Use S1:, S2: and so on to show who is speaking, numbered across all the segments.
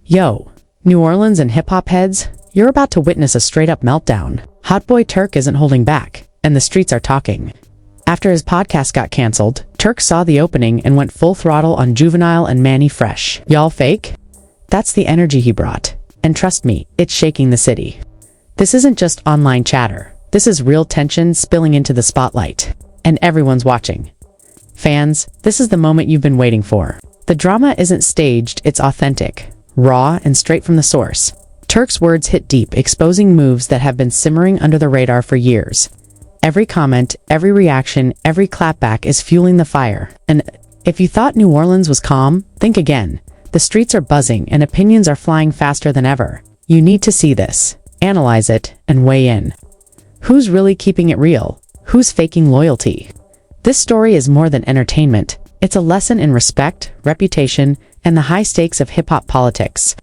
S1: Yo, New Orleans and hip-hop heads, you're about to witness a straight-up meltdown. Hot boy Turk isn't holding back, and the streets are talking. After his podcast got canceled, Turk saw the opening and went full throttle on Juvenile and Mannie fresh. Y'all fake? That's the energy he brought. And trust me, it's shaking the city. This isn't just online chatter. This is real tension spilling into the spotlight. And everyone's watching. Fans, this is the moment you've been waiting for. The drama isn't staged, it's authentic, raw, and straight from the source. Turk's words hit deep, exposing moves that have been simmering under the radar for years. Every comment, every reaction, every clapback is fueling the fire. And if you thought New Orleans was calm, think again. The streets are buzzing and opinions are flying faster than ever. You need to see this, analyze it, and weigh in. Who's really keeping it real? Who's faking loyalty? This story is more than entertainment. It's a lesson in respect, reputation, and the high stakes of hip-hop politics.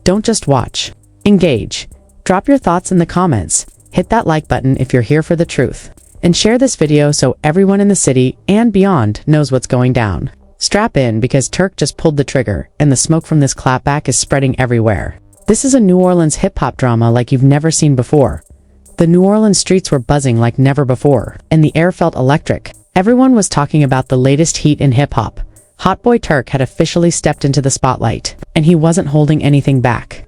S1: Don't just watch. Engage. Drop your thoughts in the comments. Hit that like button if you're here for the truth. And share this video so everyone in the city and beyond knows what's going down. Strap in because Turk just pulled the trigger, and the smoke from this clapback is spreading everywhere. This is a New Orleans hip-hop drama like you've never seen before. The New Orleans streets were buzzing like never before, and the air felt electric. Everyone was talking about the latest heat in hip-hop. Hot boy Turk had officially stepped into the spotlight, and he wasn't holding anything back.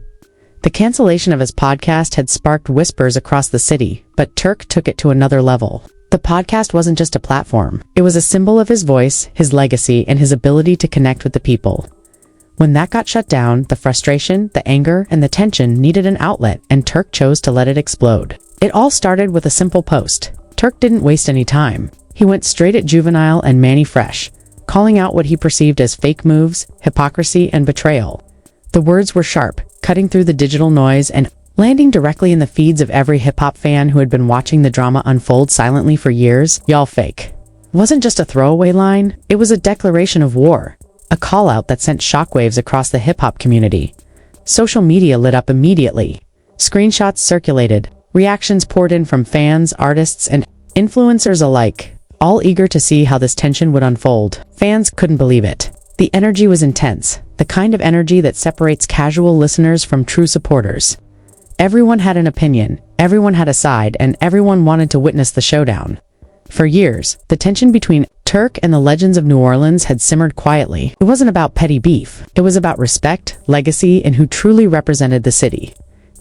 S1: The cancellation of his podcast had sparked whispers across the city, but Turk took it to another level. The podcast wasn't just a platform. It was a symbol of his voice, his legacy, and his ability to connect with the people. When that got shut down, the frustration, the anger, and the tension needed an outlet, and Turk chose to let it explode. It all started with a simple post. Turk didn't waste any time. He went straight at Juvenile and Mannie fresh, calling out what he perceived as fake moves, hypocrisy, and betrayal. The words were sharp, cutting through the digital noise and landing directly in the feeds of every hip-hop fan who had been watching the drama unfold silently for years. Y'all fake. It wasn't just a throwaway line, it was a declaration of war, a call-out that sent shockwaves across the hip-hop community. Social media lit up immediately. Screenshots circulated, reactions poured in from fans, artists, and influencers alike, all eager to see how this tension would unfold. Fans couldn't believe it. The energy was intense, the kind of energy that separates casual listeners from true supporters. Everyone had an opinion, everyone had a side, and everyone wanted to witness the showdown. For years, the tension between Turk and the legends of New Orleans had simmered quietly. It wasn't about petty beef. It was about respect, legacy, and who truly represented the city.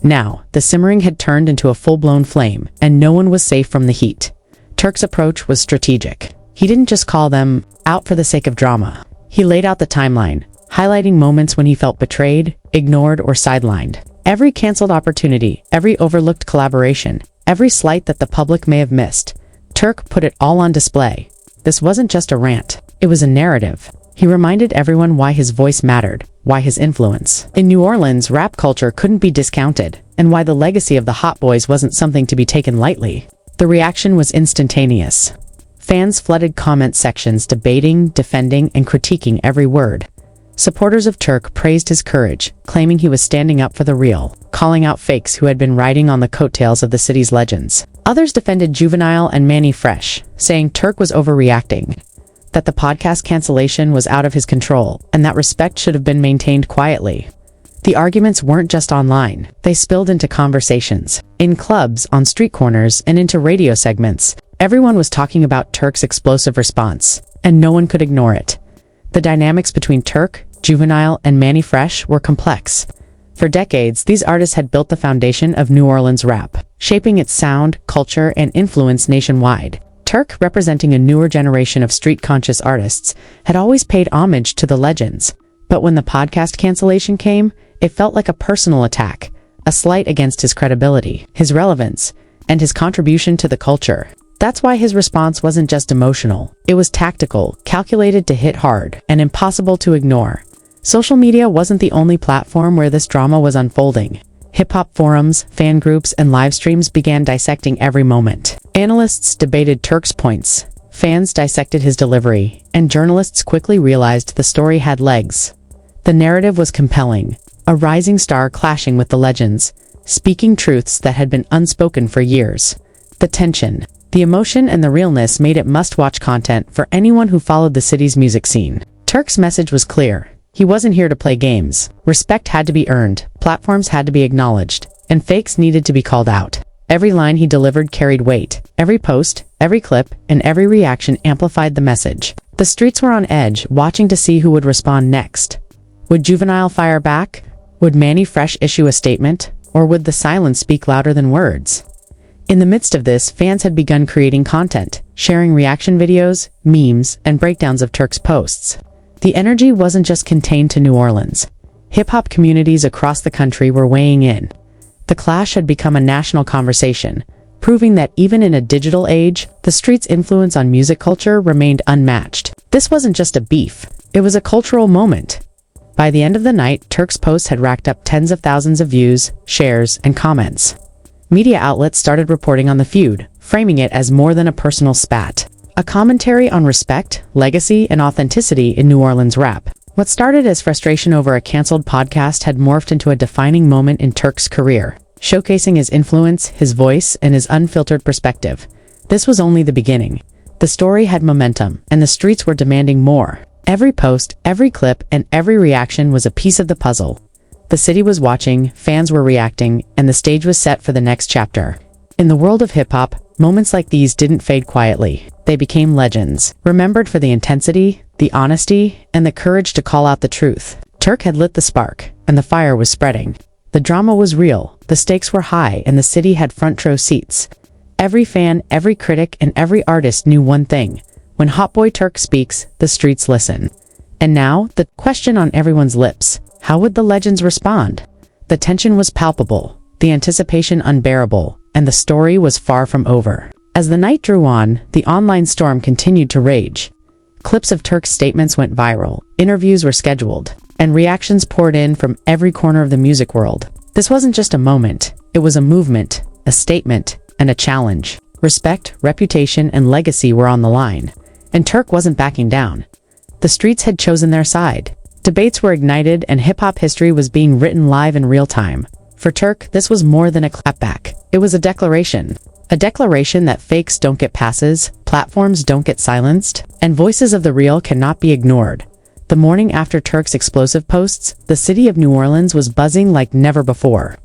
S1: Now, the simmering had turned into a full-blown flame, and no one was safe from the heat. Turk's approach was strategic. He didn't just call them out for the sake of drama. He laid out the timeline, highlighting moments when he felt betrayed, ignored, or sidelined. Every canceled opportunity, every overlooked collaboration, every slight that the public may have missed, Turk put it all on display. This wasn't just a rant. It was a narrative. He reminded everyone why his voice mattered, why his influence. In New Orleans, rap culture couldn't be discounted, and why the legacy of the Hot Boys wasn't something to be taken lightly. The reaction was instantaneous. Fans flooded comment sections debating, defending, and critiquing every word. Supporters of Turk praised his courage, claiming he was standing up for the real, calling out fakes who had been riding on the coattails of the city's legends. Others defended Juvenile and Mannie fresh, saying Turk was overreacting, that the podcast cancellation was out of his control, and that respect should have been maintained quietly. The arguments weren't just online. They spilled into conversations, in clubs, on street corners, and into radio segments. Everyone was talking about Turk's explosive response, and no one could ignore it. The dynamics between Turk, Juvenile, and Mannie Fresh were complex. For decades, these artists had built the foundation of New Orleans rap, shaping its sound, culture, and influence nationwide. Turk, representing a newer generation of street-conscious artists, had always paid homage to the legends. But when the podcast cancellation came, it felt like a personal attack, a slight against his credibility, his relevance, and his contribution to the culture. That's why his response wasn't just emotional. It was tactical, calculated to hit hard, and impossible to ignore. Social media wasn't the only platform where this drama was unfolding. Hip-hop forums, fan groups, and live streams began dissecting every moment. Analysts debated Turk's points, fans dissected his delivery, and journalists quickly realized the story had legs. The narrative was compelling, a rising star clashing with the legends, speaking truths that had been unspoken for years. The tension, the emotion, and the realness made it must-watch content for anyone who followed the city's music scene. Turk's message was clear. He wasn't here to play games. Respect had to be earned, platforms had to be acknowledged, and fakes needed to be called out. Every line he delivered carried weight. Every post, every clip, and every reaction amplified the message. The streets were on edge, watching to see who would respond next. Would Juvenile fire back? Would Mannie Fresh issue a statement? Or would the silence speak louder than words? In the midst of this, fans had begun creating content, sharing reaction videos, memes, and breakdowns of Turk's posts. The energy wasn't just contained to New Orleans. Hip-hop communities across the country were weighing in. The clash had become a national conversation, proving that even in a digital age, the street's influence on music culture remained unmatched. This wasn't just a beef, it was a cultural moment. By the end of the night, Turk's posts had racked up tens of thousands of views, shares, and comments. Media outlets started reporting on the feud, framing it as more than a personal spat. A commentary on respect, legacy, and authenticity in New Orleans rap. What started as frustration over a canceled podcast had morphed into a defining moment in Turk's career, showcasing his influence, his voice, and his unfiltered perspective. This was only the beginning. The story had momentum, and the streets were demanding more. Every post, every clip, and every reaction was a piece of the puzzle. The city was watching, fans were reacting, and the stage was set for the next chapter. In the world of hip-hop, moments like these didn't fade quietly. They became legends, remembered for the intensity, the honesty, and the courage to call out the truth. Turk had lit the spark, and the fire was spreading. The drama was real, the stakes were high, and the city had front-row seats. Every fan, every critic, and every artist knew one thing. When Hot Boy Turk speaks, the streets listen. And now, the question on everyone's lips: how would the legends respond? The tension was palpable, the anticipation unbearable, and the story was far from over. As the night drew on, the online storm continued to rage. Clips of Turk's statements went viral, interviews were scheduled, and reactions poured in from every corner of the music world. This wasn't just a moment, it was a movement, a statement, and a challenge. Respect, reputation, and legacy were on the line. And Turk wasn't backing down. The streets had chosen their side. Debates were ignited, and hip-hop history was being written live in real time. For Turk, this was more than a clapback. It was a declaration. A declaration that fakes don't get passes, platforms don't get silenced, and voices of the real cannot be ignored. The morning after Turk's explosive posts, the city of New Orleans was buzzing like never before.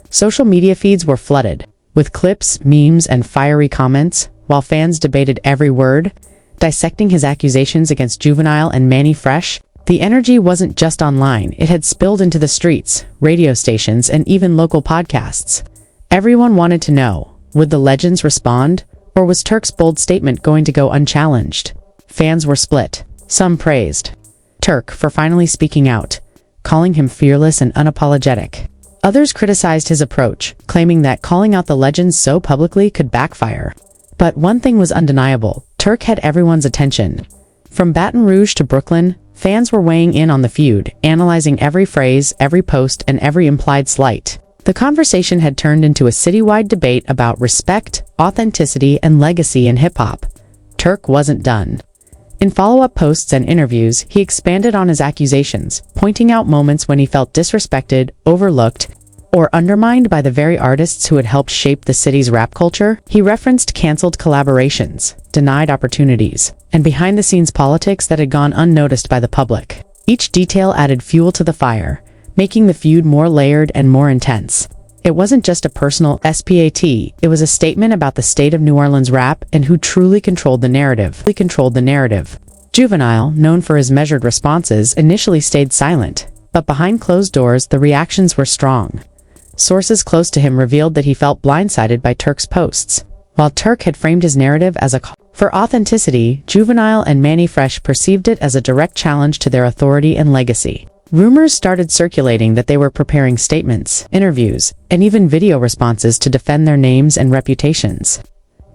S1: Social media feeds were flooded, with clips, memes, and fiery comments, while fans debated every word, dissecting his accusations against Juvenile and Mannie Fresh. The energy wasn't just online, it had spilled into the streets, radio stations, and even local podcasts. Everyone wanted to know, would the legends respond, or was Turk's bold statement going to go unchallenged? Fans were split. Some praised Turk for finally speaking out, calling him fearless and unapologetic. Others criticized his approach, claiming that calling out the legends so publicly could backfire. But one thing was undeniable: Turk had everyone's attention. From Baton Rouge to Brooklyn, fans were weighing in on the feud, analyzing every phrase, every post, and every implied slight. The conversation had turned into a citywide debate about respect, authenticity, and legacy in hip-hop. Turk wasn't done. In follow-up posts and interviews, he expanded on his accusations, pointing out moments when he felt disrespected, overlooked, or undermined by the very artists who had helped shape the city's rap culture. He referenced canceled collaborations, denied opportunities, and behind-the-scenes politics that had gone unnoticed by the public. Each detail added fuel to the fire, making the feud more layered and more intense. It wasn't just a personal spat, it was a statement about the state of New Orleans rap and who truly controlled the narrative. Juvenile, known for his measured responses, initially stayed silent, but behind closed doors, the reactions were strong. Sources close to him revealed that he felt blindsided by Turk's posts. While Turk had framed his narrative as a call for authenticity, Juvenile and Mannie Fresh perceived it as a direct challenge to their authority and legacy. Rumors started circulating that they were preparing statements, interviews, and even video responses to defend their names and reputations.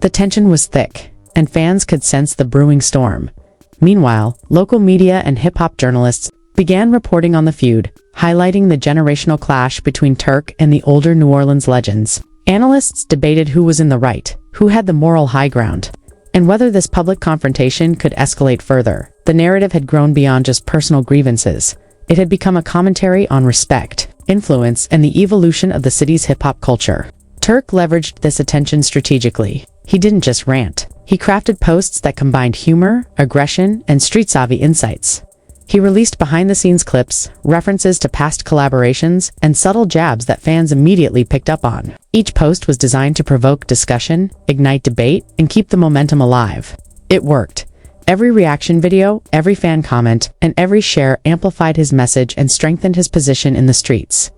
S1: The tension was thick, and fans could sense the brewing storm. Meanwhile, local media and hip-hop journalists began reporting on the feud, highlighting the generational clash between Turk and the older New Orleans legends. Analysts debated who was in the right, who had the moral high ground, and whether this public confrontation could escalate further. The narrative had grown beyond just personal grievances. It had become a commentary on respect, influence, and the evolution of the city's hip-hop culture. Turk leveraged this attention strategically. He didn't just rant. He crafted posts that combined humor, aggression, and street-savvy insights. He released behind-the-scenes clips, references to past collaborations, and subtle jabs that fans immediately picked up on. Each post was designed to provoke discussion, ignite debate, and keep the momentum alive. It worked. Every reaction video, every fan comment, and every share amplified his message and strengthened his position in the streets.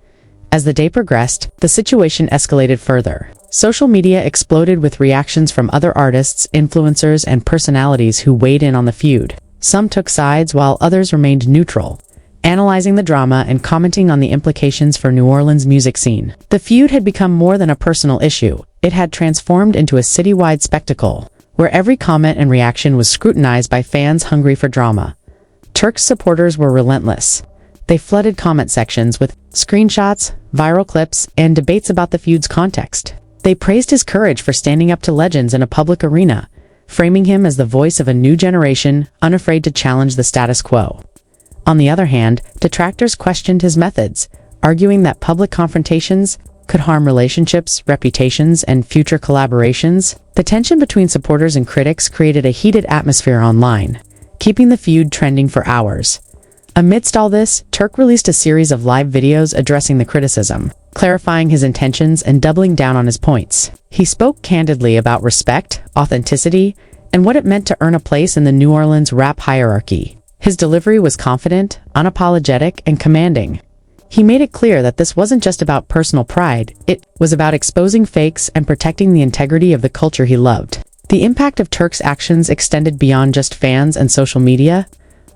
S1: As the day progressed, the situation escalated further. Social media exploded with reactions from other artists, influencers, and personalities who weighed in on the feud. Some took sides while others remained neutral, analyzing the drama and commenting on the implications for New Orleans' music scene. The feud had become more than a personal issue. It had transformed into a citywide spectacle, where every comment and reaction was scrutinized by fans hungry for drama. Turk's supporters were relentless. They flooded comment sections with screenshots, viral clips, and debates about the feud's context. They praised his courage for standing up to legends in a public arena, framing him as the voice of a new generation, unafraid to challenge the status quo. On the other hand, detractors questioned his methods, arguing that public confrontations could harm relationships, reputations, and future collaborations. The tension between supporters and critics created a heated atmosphere online, keeping the feud trending for hours. Amidst all this, Turk released a series of live videos addressing the criticism, clarifying his intentions and doubling down on his points. He spoke candidly about respect, authenticity, and what it meant to earn a place in the New Orleans rap hierarchy. His delivery was confident, unapologetic, and commanding. He made it clear that this wasn't just about personal pride, it was about exposing fakes and protecting the integrity of the culture he loved. The impact of Turk's actions extended beyond just fans and social media.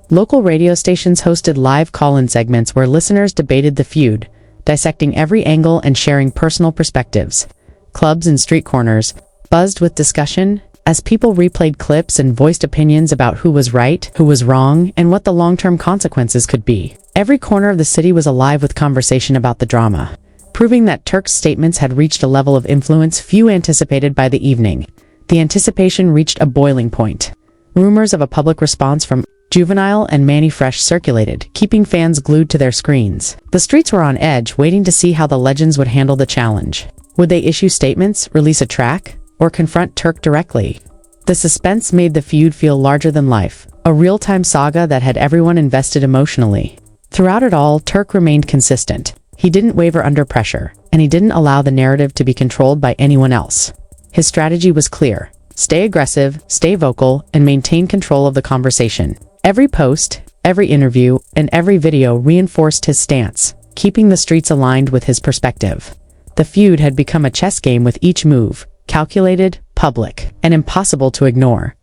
S1: Local radio stations hosted live call-in segments where listeners debated the feud, dissecting every angle and sharing personal perspectives. Clubs and street corners buzzed with discussion as people replayed clips and voiced opinions about who was right, who was wrong, and what the long-term consequences could be. Every corner of the city was alive with conversation about the drama, proving that Turk's statements had reached a level of influence few anticipated by the evening. The anticipation reached a boiling point. Rumors of a public response from Juvenile and Mannie circulated, keeping fans glued to their screens. The streets were on edge, waiting to see how the legends would handle the challenge. Would they issue statements, release a track, or confront Turk directly? The suspense made the feud feel larger than life, a real-time saga that had everyone invested emotionally. Throughout it all, Turk remained consistent. He didn't waver under pressure, and he didn't allow the narrative to be controlled by anyone else. His strategy was clear: stay aggressive, stay vocal, and maintain control of the conversation. Every post, every interview, and every video reinforced his stance, keeping the streets aligned with his perspective. The feud had become a chess game with each move, calculated, public, and impossible to ignore.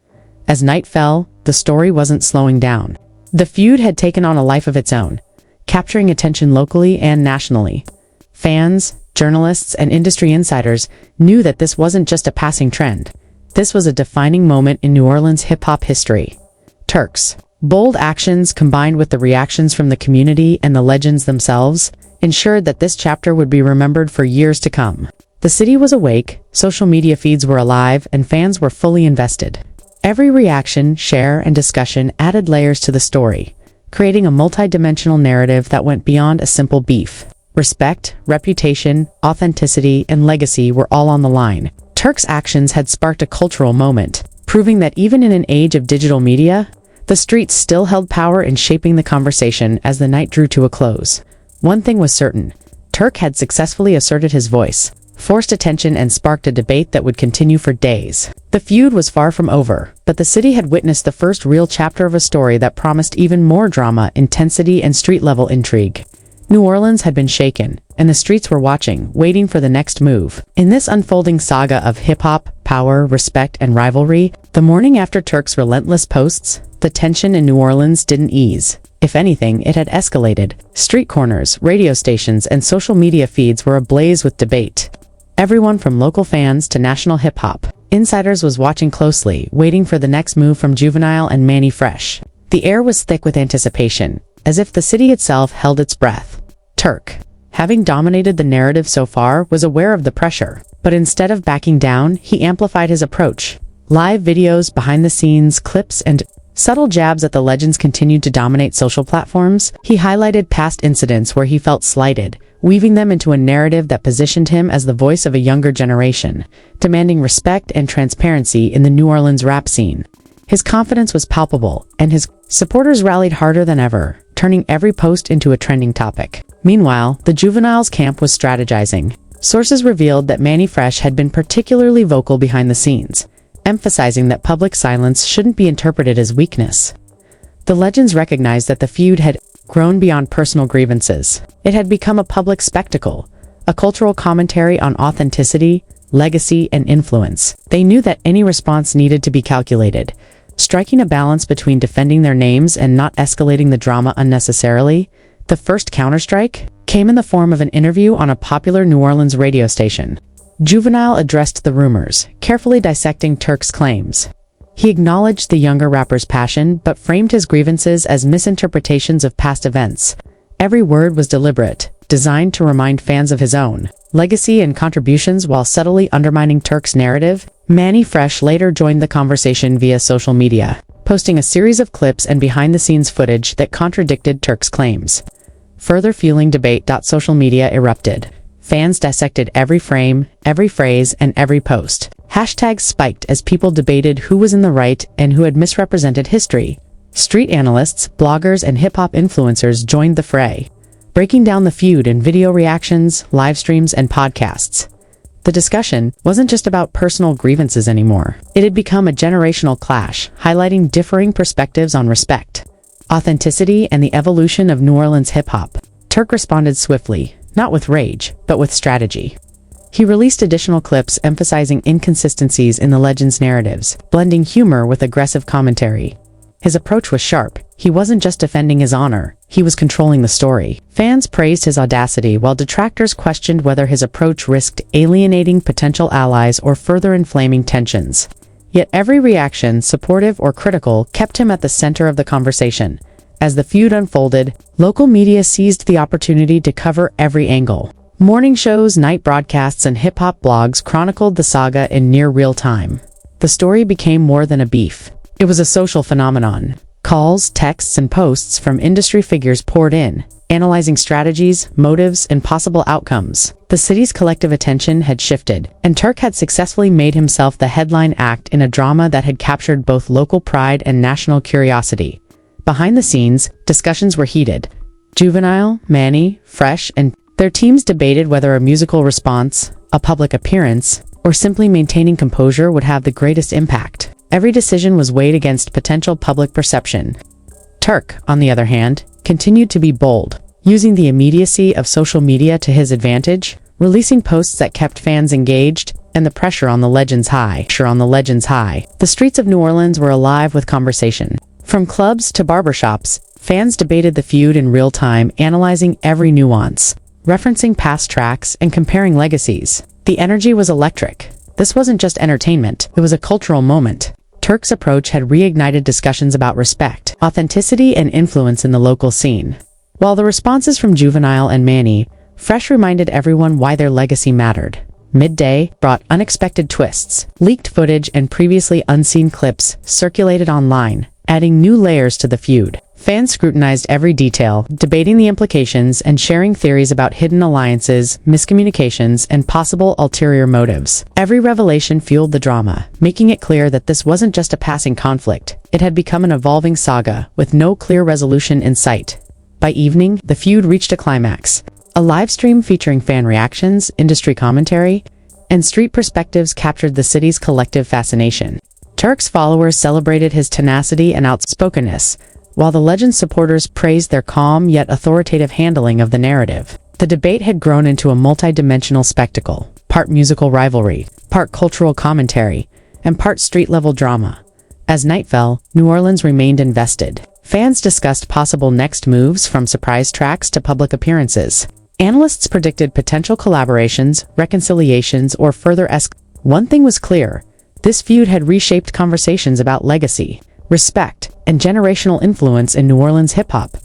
S1: As night fell, the story wasn't slowing down. The feud had taken on a life of its own, capturing attention locally and nationally. Fans, journalists, and industry insiders knew that this wasn't just a passing trend. This was a defining moment in New Orleans hip-hop history. Turk's bold actions, combined with the reactions from the community and the legends themselves, ensured that this chapter would be remembered for years to come. The city was awake, social media feeds were alive, and fans were fully invested. Every reaction, share, and discussion added layers to the story, creating a multi-dimensional narrative that went beyond a simple beef. Respect, reputation, authenticity, and legacy were all on the line. Turk's actions had sparked a cultural moment, proving that even in an age of digital media, the streets still held power in shaping the conversation as the night drew to a close. One thing was certain: Turk had successfully asserted his voice, forced attention, and sparked a debate that would continue for days. The feud was far from over, but the city had witnessed the first real chapter of a story that promised even more drama, intensity, and street-level intrigue. New Orleans had been shaken, and the streets were watching, waiting for the next move. In this unfolding saga of hip-hop, power, respect, and rivalry, the morning after Turk's relentless posts, the tension in New Orleans didn't ease. If anything, it had escalated. Street corners, radio stations, and social media feeds were ablaze with debate. Everyone from local fans to national hip-hop insiders was watching closely, waiting for the next move from Juvenile and Mannie. The air was thick with anticipation, as if the city itself held its breath. Turk, having dominated the narrative so far, was aware of the pressure, but instead of backing down, he amplified his approach. Live videos, behind-the-scenes clips, and subtle jabs at the legends continued to dominate social platforms. He highlighted past incidents where he felt slighted, weaving them into a narrative that positioned him as the voice of a younger generation, demanding respect and transparency in the New Orleans rap scene. His confidence was palpable, and his supporters rallied harder than ever, turning every post into a trending topic. Meanwhile, the Juveniles camp was strategizing. Sources revealed that Mannie Fresh had been particularly vocal behind the scenes, emphasizing that public silence shouldn't be interpreted as weakness. The legends recognized that the feud had grown beyond personal grievances. It had become a public spectacle, a cultural commentary on authenticity, legacy, and influence. They knew that any response needed to be calculated, striking a balance between defending their names and not escalating the drama unnecessarily. The first counterstrike came in the form of an interview on a popular New Orleans radio station. Juvenile addressed the rumors, carefully dissecting Turk's claims. He acknowledged the younger rapper's passion, but framed his grievances as misinterpretations of past events. Every word was deliberate, designed to remind fans of his own legacy and contributions while subtly undermining Turk's narrative. Mannie Fresh later joined the conversation via social media, posting a series of clips and behind-the-scenes footage that contradicted Turk's claims. Further fueling debate. Social media erupted. Fans dissected every frame, every phrase, and every post. Hashtags spiked as people debated who was in the right and who had misrepresented history. Street analysts, bloggers, and hip-hop influencers joined the fray, breaking down the feud in video reactions, live streams, and podcasts. The discussion wasn't just about personal grievances anymore. It had become a generational clash, highlighting differing perspectives on respect, authenticity, and the evolution of New Orleans hip-hop. Turk responded swiftly, not with rage, but with strategy. He released additional clips emphasizing inconsistencies in the legend's narratives, blending humor with aggressive commentary. His approach was sharp. He wasn't just defending his honor, he was controlling the story. Fans praised his audacity while detractors questioned whether his approach risked alienating potential allies or further inflaming tensions. Yet every reaction, supportive or critical, kept him at the center of the conversation. As the feud unfolded, local media seized the opportunity to cover every angle. Morning shows, night broadcasts, and hip-hop blogs chronicled the saga in near real time. The story became more than a beef. It was a social phenomenon. Calls, texts, and posts from industry figures poured in, analyzing strategies, motives, and possible outcomes. The city's collective attention had shifted, and Turk had successfully made himself the headline act in a drama that had captured both local pride and national curiosity. Behind the scenes, discussions were heated. Juvenile, Mannie, Fresh, and their teams debated whether a musical response, a public appearance, or simply maintaining composure would have the greatest impact. Every decision was weighed against potential public perception. Turk, on the other hand, continued to be bold, using the immediacy of social media to his advantage, releasing posts that kept fans engaged, and the pressure on the legends high. The streets of New Orleans were alive with conversation. From clubs to barbershops, fans debated the feud in real time, analyzing every nuance, referencing past tracks, and comparing legacies. The energy was electric. This wasn't just entertainment, it was a cultural moment. Turk's approach had reignited discussions about respect, authenticity, and influence in the local scene. While the responses from Juvenile and Mannie Fresh reminded everyone why their legacy mattered. Midday brought unexpected twists. Leaked footage and previously unseen clips circulated online, adding new layers to the feud. Fans scrutinized every detail, debating the implications and sharing theories about hidden alliances, miscommunications, and possible ulterior motives. Every revelation fueled the drama, making it clear that this wasn't just a passing conflict. It had become an evolving saga, with no clear resolution in sight. By evening, the feud reached a climax. A live stream featuring fan reactions, industry commentary, and street perspectives captured the city's collective fascination. Turk's followers celebrated his tenacity and outspokenness, while the legend's supporters praised their calm yet authoritative handling of the narrative. The debate had grown into a multi-dimensional spectacle, part musical rivalry, part cultural commentary, and part street-level drama. As night fell, New Orleans remained invested. Fans discussed possible next moves, from surprise tracks to public appearances. Analysts predicted potential collaborations, reconciliations, or further One thing was clear: this feud had reshaped conversations about legacy, respect, and generational influence in New Orleans hip-hop.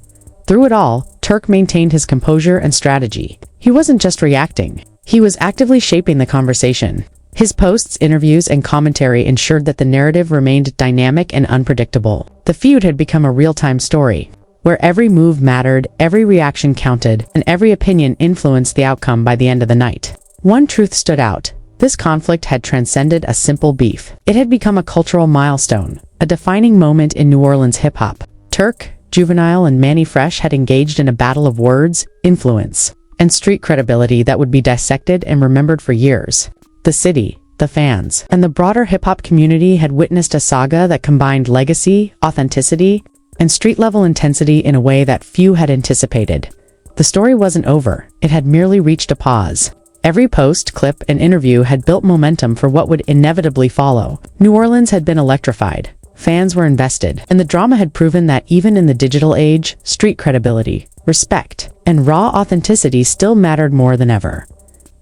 S1: Through it all, Turk maintained his composure and strategy. He wasn't just reacting, he was actively shaping the conversation. His posts, interviews, and commentary ensured that the narrative remained dynamic and unpredictable. The feud had become a real-time story, where every move mattered, every reaction counted, and every opinion influenced the outcome by the end of the night. One truth stood out: This conflict had transcended a simple beef. It had become a cultural milestone, a defining moment in New Orleans hip-hop. Turk, Juvenile, and Mannie Fresh had engaged in a battle of words, influence, and street credibility that would be dissected and remembered for years. The city, the fans, and the broader hip-hop community had witnessed a saga that combined legacy, authenticity, and street-level intensity in a way that few had anticipated. The story wasn't over, it had merely reached a pause. Every post, clip, and interview had built momentum for what would inevitably follow. New Orleans had been electrified, fans were invested, and the drama had proven that even in the digital age, street credibility, respect, and raw authenticity still mattered more than ever.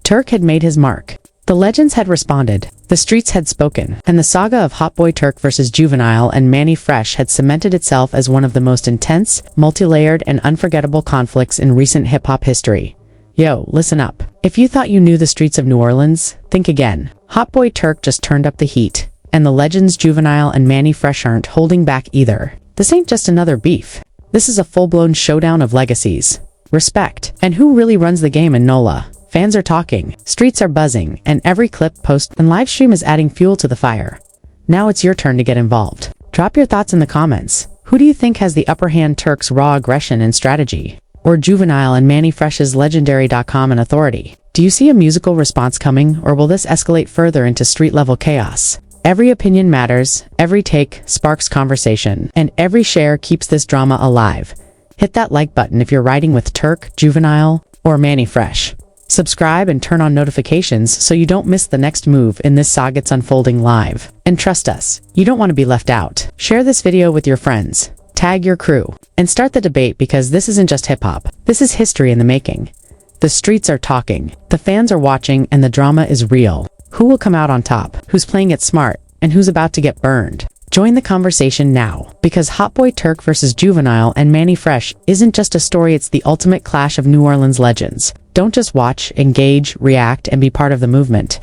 S1: Turk had made his mark. The legends had responded, the streets had spoken, and the saga of Hotboy Turk versus Juvenile and Mannie Fresh had cemented itself as one of the most intense, multi-layered, and unforgettable conflicts in recent hip-hop history. Yo, listen up. If you thought you knew the streets of New Orleans, think again. Hotboy Turk just turned up the heat, and the legends Juvenile and Mannie Fresh aren't holding back either. This ain't just another beef. This is a full-blown showdown of legacies, respect, and who really runs the game in NOLA. Fans are talking, streets are buzzing, and every clip, post, and live stream is adding fuel to the fire. Now it's your turn to get involved. Drop your thoughts in the comments. Who do you think has the upper hand, Turk's raw aggression and strategy, or Juvenile and Mannie Fresh's legendary.com and authority? Do you see a musical response coming, or will this escalate further into street-level chaos? Every opinion matters, every take sparks conversation, and every share keeps this drama alive. Hit that like button if you're riding with Turk, Juvenile, or Mannie Fresh. Subscribe and turn on notifications so you don't miss the next move in this saga's unfolding live. And trust us, you don't want to be left out. Share this video with your friends, tag your crew, and start the debate, because this isn't just hip-hop. This is history in the making. The streets are talking, the fans are watching, and the drama is real. Who will come out on top? Who's playing it smart? And who's about to get burned? Join the conversation now, because Hotboy Turk versus Juvenile and Mannie Fresh isn't just a story, it's the ultimate clash of New Orleans legends. Don't just watch, engage, react, and be part of the movement.